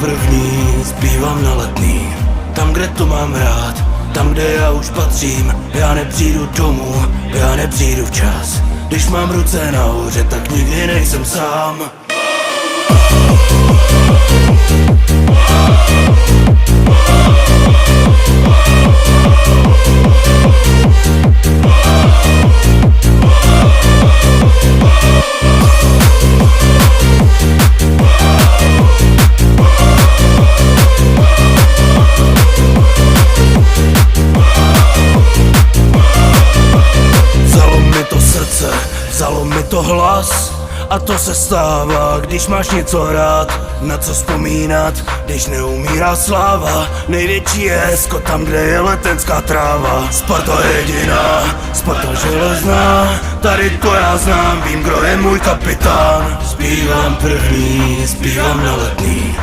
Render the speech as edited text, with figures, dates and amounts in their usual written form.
první, zpívám na Letný. Tam, kde to mám rád, tam, kde já už patřím. Já nepřijdu domů, já nepřijdu včas. Když mám ruce nahoře, tak nikdy nejsem sám. Vzalo mi to hlas a to se stává, když máš něco rád, na co vzpomínat, když neumírá sláva. Největší je hezko tam, kde je letenská tráva. Sparta jediná, Sparta železná, tady to já znám, vím, kdo je můj kapitán. Zpívám první, zpívám na Letný.